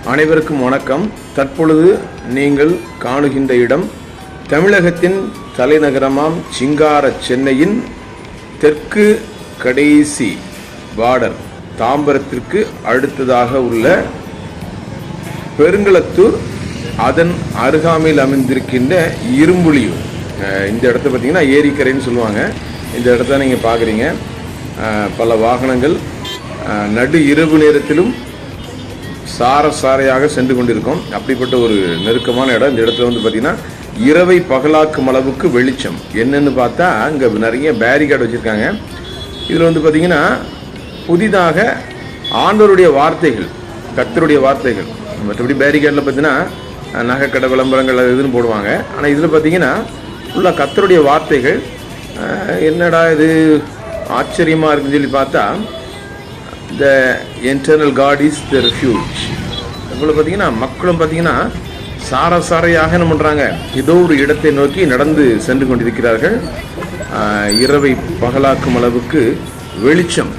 அனைவருக்கும் வணக்கம். தற்பொழுது நீங்கள் காணுகின்ற இடம் தமிழகத்தின் தலைநகரமாம் சிங்கார சென்னையின் தெற்கு கடைசி பார்டர் தாம்பரத்திற்கு அடுத்ததாக உள்ள பெருங்களத்தூர், அதன் அருகாமையில் அமைந்திருக்கின்ற இரும்புலியூர். இந்த இடத்த பார்த்தீங்கன்னா ஏரிக்கரைன்னு சொல்லுவாங்க. இந்த இடத்த நீங்கள் பார்க்குறீங்க. பல வாகனங்கள் நடு இரவு நேரத்திலும் சாரையாக சென்று கொண்டிருக்கும். அப்படிப்பட்ட ஒரு நெருக்கமான இடம். இந்த இடத்துல வந்து பார்த்தீங்கன்னா இரவை பகலாக்கும் அளவுக்கு வெளிச்சம். என்னன்னு பார்த்தா அங்கே நிறைய பேரிகார்டு வச்சுருக்காங்க. இதில் வந்து பார்த்தீங்கன்னா புதிதாக ஆண்டவருடைய வார்த்தைகள், கர்த்தருடைய வார்த்தைகள். மற்றபடி பேரிகார்டில் பார்த்தீங்கன்னா நகைக்கடை விளம்பரங்கள் இதுன்னு போடுவாங்க. ஆனால் இதில் பார்த்தீங்கன்னா ஃபுல்லாக கர்த்தருடைய வார்த்தைகள். என்னடா இது ஆச்சரியமாக இருக்குன்னு சொல்லி பார்த்தா, The eternal God is the refuge. இவ்வளோ பார்த்தீங்கன்னா மக்களும் பார்த்தீங்கன்னா சாரையாக என்ன பண்ணுறாங்க, ஏதோ ஒரு இடத்தை நோக்கி நடந்து சென்று கொண்டிருக்கிறார்கள். இரவை பகலாக்கும் அளவுக்கு வெளிச்சம்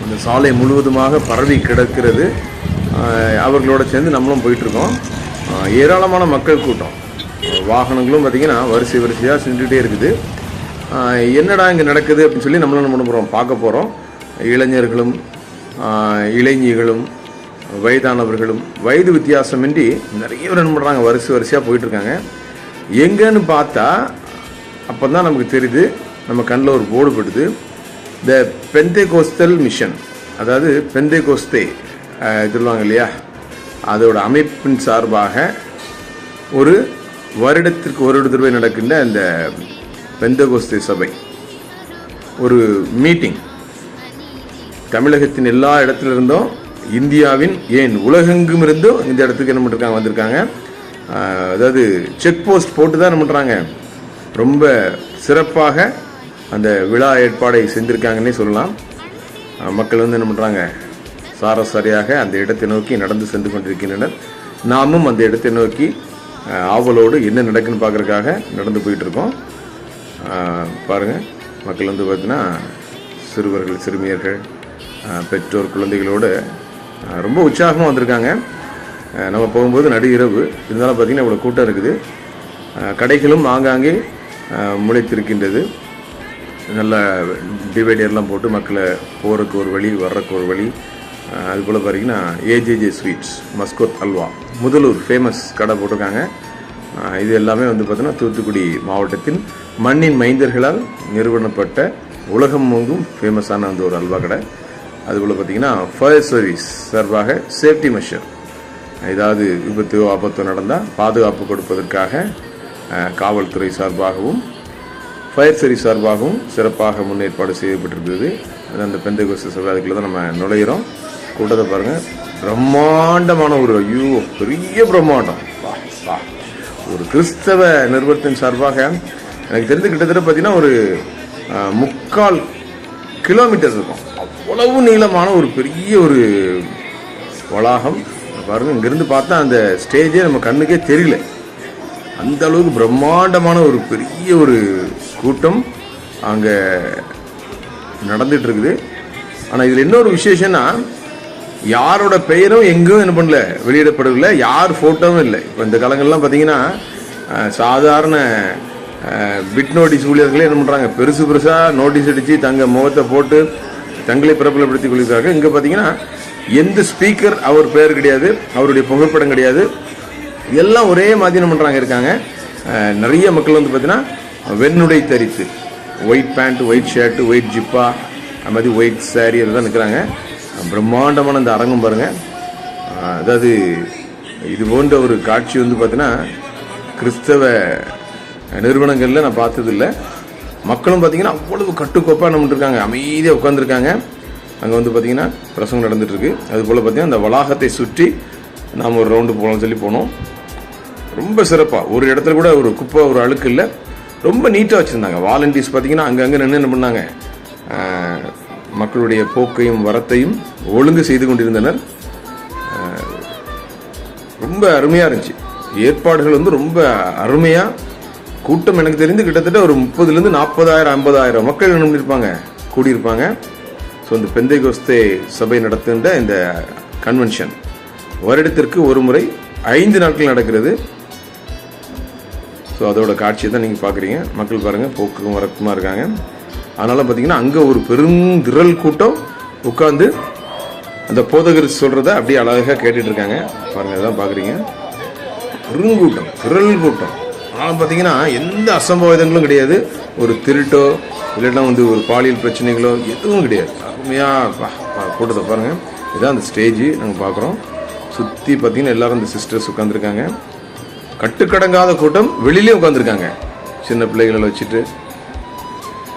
அந்த சாலை முழுவதுமாக பரவி கிடக்கிறது. அவர்களோட சேர்ந்து நம்மளும் போயிட்டுருக்கோம். ஏராளமான மக்கள் கூட்டம், வாகனங்களும் பார்த்தீங்கன்னா வரிசையாக சென்றுகிட்டே இருக்குது. என்னடா இங்கே நடக்குது அப்படின்னு சொல்லி நம்மளும் என்ன பண்ண போகிறோம், பார்க்க போகிறோம். இளைஞர்களும் இளைஞர்களும் வயதானவர்களும் வயது வித்தியாசமின்றி நிறைய பேர் என்ன பண்ணுறாங்க, வரிசையாக போயிட்டுருக்காங்க. எங்கன்னு பார்த்தா அப்போ தான் நமக்கு தெரியுது, நம்ம கண்ணில் ஒரு போர்டு படுது. த பெந்தேகோஸ்தல் மிஷன், அதாவது பெந்தேகோஸ்தே சொல்லுவாங்க இல்லையா, அதோட அமைப்பின் சார்பாக ஒரு வருடத்திற்கு ஒரு தடவை நடக்கின்ற இந்த பெந்தேகோஸ்தே சபை ஒரு மீட்டிங். தமிழகத்தின் எல்லா இடத்துல இருந்தும், இந்தியாவின் ஏன் உலகெங்கும் இருந்தும் இந்த இடத்துக்கு என்ன பண்ணிருக்காங்க, வந்திருக்காங்க. அதாவது செக் போஸ்ட் போட்டு தான் என்ன பண்ணுறாங்க, ரொம்ப சிறப்பாக அந்த விழா ஏற்பாடை செஞ்சுருக்காங்கன்னே சொல்லலாம். மக்கள் வந்து என்ன பண்ணுறாங்க, சாரையாக அந்த இடத்தை நோக்கி நடந்து சென்று கொண்டிருக்கின்றனர். நாமும் அந்த இடத்தை நோக்கி ஆவலோடு என்ன நடக்குன்னு பார்க்குறதுக்காக நடந்து போயிட்டுருக்கோம். பாருங்கள், மக்கள் வந்து பார்த்தீங்கன்னா சிறுவர்கள், சிறுமியர்கள், பெற்றோர், குழந்தைகளோடு ரொம்ப உற்சாகமாக வந்திருக்காங்க. நம்ம போகும்போது நடு இரவு இருந்தாலும் பார்த்திங்கன்னா இவ்வளோ கூட்டம் இருக்குது. கடைகளும் ஆங்காங்கே முளைத்திருக்கின்றது. நல்ல டிவைடர்லாம் போட்டு மக்களை போகிறதுக்கு ஒரு வழி, வர்றதுக்கு ஒரு வழி. அதுபோல் பார்த்திங்கன்னா AJJ sweets, muscoth halwa, Mudalur famous கடை போட்டிருக்காங்க. இது எல்லாமே வந்து பார்த்திங்கன்னா தூத்துக்குடி மாவட்டத்தின் மண்ணின் மைந்தர்களால் நிறுவனப்பட்ட உலகம் எங்கும் ஃபேமஸான அந்த ஒரு அல்வா கடை. அதுபோல் பார்த்திங்கன்னா ஃபயர் சர்வீஸ் சார்பாக சேஃப்டி மெஷர், ஏதாவது விபத்தோ ஆபத்தோ நடந்தால் பாதுகாப்பு கொடுப்பதற்காக காவல்துறை சார்பாகவும் ஃபயர் சர்வீஸ் சார்பாகவும் சிறப்பாக முன்னேற்பாடு செய்யப்பட்டிருக்கிறது. அந்த பெந்தேகோஸ்தே சபை அதுக்குள்ள தான் நம்ம நுழையிறோம். கூட்டத்தை பாருங்கள், பிரம்மாண்டமான ஒரு பெரிய பிரம்மாண்டம். ஒரு கிறிஸ்தவ நிறுவனத்தின் சார்பாக எனக்கு தெரிந்து கிட்டத்தட்ட பார்த்தீங்கன்னா ஒரு 3/4 கிலோமீட்டர் இருக்கும். அவ்வளவு நீளமான ஒரு பெரிய ஒரு வளாகம் பாருங்கள். இங்கேருந்து பார்த்தா அந்த ஸ்டேஜே நம்ம கண்ணுக்கே தெரியல, அந்த அளவுக்கு பிரம்மாண்டமான ஒரு பெரிய ஒரு கூட்டம் அங்கே நடந்துட்டு இருக்குது. ஆனால் இதில் இன்னொரு விசேஷம்னா, யாரோட பெயரும் எங்கேயும் என்ன பண்ணல, வெளியிடப்படவில்லை. யார் ஃபோட்டோவும் இல்லை. இப்போ இந்த காலங்கள்லாம் பார்த்தீங்கன்னா சாதாரண பிட் நோட்டீஸ் ஊழியர்களே என்ன பண்ணுறாங்க, பெருசாக நோட்டீஸ் அடித்து தங்க முகத்தை போட்டு தங்களை பிரபலப்படுத்திக் கொள்கிறார்கள். இங்கே பார்த்தீங்கன்னா எந்த ஸ்பீக்கர் அவர் பெயர் கிடையாது, அவருடைய புகைப்படம் கிடையாது. எல்லாம் ஒரே மாதிரி என்ன பண்ணுறாங்க இருக்காங்க. நிறைய மக்கள் வந்து பார்த்தீங்கன்னா வெண்ணுடை தரித்து, white pant, white shirt, white ஜிப்பா, அது மாதிரி ஒயிட் சாரி எல்லாம் நிற்கிறாங்க. பிரம்மாண்டமான அந்த அரங்கம் பாருங்கள். அதாவது இது போன்ற ஒரு காட்சி வந்து பார்த்தீங்கன்னா கிறிஸ்தவ நிறுவனங்களில் நான் பார்த்ததில்லை. மக்களும் பார்த்தீங்கன்னா அவ்வளவு கட்டுக்கோப்பாக என்ன பண்ணிருக்காங்க, அமைதியாக உட்காந்துருக்காங்க. அங்கே வந்து பார்த்தீங்கன்னா பிரசங்கம் நடந்துகிட்ருக்கு. அதுபோல் பார்த்தீங்கன்னா அந்த வளாகத்தை சுற்றி நாம் ஒரு ரவுண்டு போகலாம்னு சொல்லி போனோம். ரொம்ப சிறப்பாக, ஒரு இடத்துல கூட ஒரு குப்பை, ஒரு அழுக்கு இல்லை. ரொம்ப நீட்டாக வச்சுருந்தாங்க. வாலண்டியர்ஸ் பார்த்தீங்கன்னா அங்கங்கே நின்று என்ன பண்ணாங்க, மக்களுடைய போக்கையும் வரத்தையும் ஒழுங்கு செய்து கொண்டிருந்தனர். ரொம்ப அருமையாக இருந்துச்சு. ஏற்பாடுகள் வந்து ரொம்ப அருமையாக. கூட்டம் எனக்கு தெரிந்து கிட்டத்தட்ட ஒரு 30,000 40,000 50,000 மக்கள் இருப்பாங்க, கூடியிருப்பாங்க. ஸோ இந்த பெந்தேகோஸ்தே சபை நடத்துகின்ற இந்த கன்வென்ஷன் வருடத்திற்கு ஒரு முறை 5 நாட்கள் நடக்கிறது. ஸோ அதோட காட்சியை தான் நீங்கள் பார்க்குறீங்க. மக்கள் பாருங்கள் போக்கும் வரக்குமா இருக்காங்க. அதனால் பார்த்தீங்கன்னா அங்கே ஒரு பெருந்திரள் கூட்டம் உட்காந்து அந்த போதகர் சொல்கிறத அப்படியே அழகாக கேட்டுட்டு இருக்காங்க. பாருங்கள் இதெல்லாம் பார்க்குறீங்க, பெருங்கூட்டம், திரள் கூட்டம். ஆனால் பார்த்தீங்கன்னா எந்த அசம்பாவிதங்களும் கிடையாது. ஒரு திருட்டோ இல்லைன்னா ஒரு பாலியல் பிரச்சனைகளோ எதுவும் கிடையாது. அருமையாக கூட்டத்தை பாருங்கள். இதுதான் அந்த ஸ்டேஜ் நாங்கள் பார்க்குறோம். சுற்றி பார்த்தீங்கன்னா எல்லாரும் இந்த சிஸ்டர்ஸ் உட்காந்துருக்காங்க. கட்டுக்கடங்காத கூட்டம் வெளியிலே உட்காந்துருக்காங்க, சின்ன பிள்ளைகளை வச்சுட்டு.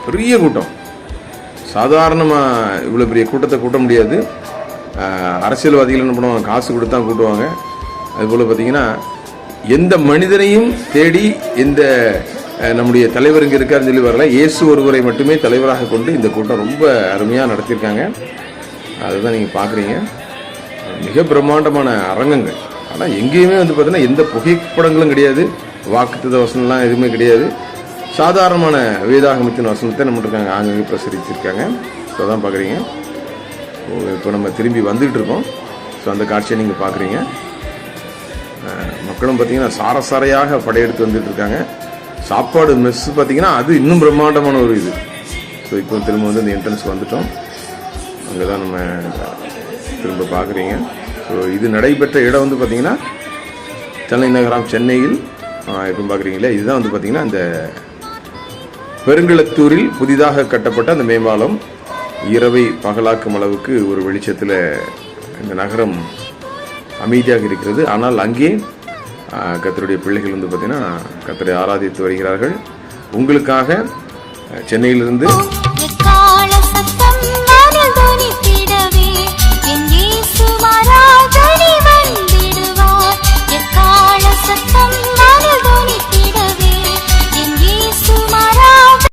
பெரிய கூட்டம். சாதாரணமாக இவ்வளோ பெரிய கூட்டத்தை கூட்ட முடியாது. அரசியல்வாதிகள் என்ன பண்ணுவாங்க, காசு கொடுத்து தான் கூட்டுவாங்க. அதுபோல் பார்த்தீங்கன்னா எந்த மனிதனையும் தேடி எந்த நம்முடைய தலைவர் இங்கே இருக்காருன்னு சொல்லி வரல. இயேசு ஒருவரை மட்டுமே தலைவராக கொண்டு இந்த கூட்டம் ரொம்ப அருமையாக நடத்தியிருக்காங்க. அதுதான் நீங்கள் பார்க்குறீங்க. மிக பிரம்மாண்டமான அரங்கங்கள். ஆனால் எங்கேயுமே பார்த்தீங்கன்னா எந்த புகைப்படங்களும் கிடையாது, வாக்குத்தத்த வசனம்லாம் எதுவுமே கிடையாது. சாதாரணமான வேதாகமத்தின் வசனத்தை நம்ம இருக்காங்க ஆங்கங்கே பிரசரிச்சிருக்காங்க. ஸோ அதான் பார்க்குறீங்க. இப்போ நம்ம திரும்பி வந்துகிட்டு இருக்கோம். ஸோ அந்த காட்சியை நீங்கள் பார்க்குறீங்க. மக்களும் பார்த்தீங்கன்னா சாரசாரையாக படையெடுத்து வந்துட்டு இருக்காங்க. சாப்பாடு மெஸ் பார்த்தீங்கன்னா அது இன்னும் பிரம்மாண்டமான ஒரு இது. ஸோ இப்போ திரும்ப இந்த என்ட்ரன்ஸ் வந்துட்டோம். அங்கே தான் நம்ம திரும்ப பார்க்குறீங்க. ஸோ இது நடைபெற்ற இடம் பார்த்தீங்கன்னா தலைநகரம் சென்னையில். இப்போ பார்க்குறீங்களா, இதுதான் பார்த்தீங்கன்னா அந்த பெருங்களத்தூரில் புதிதாக கட்டப்பட்ட அந்த மேம்பாலம் இரவை பகலாக்கும் அளவுக்கு ஒரு வெளிச்சத்தில் இந்த நகரம் அமைதியாக இருக்கிறது. ஆனால் அங்கே கர்த்தருடைய பிள்ளைகள் பார்த்தீங்கன்னா கர்த்தரை ஆராதித்து வருகிறார்கள். உங்களுக்காக சென்னையிலிருந்து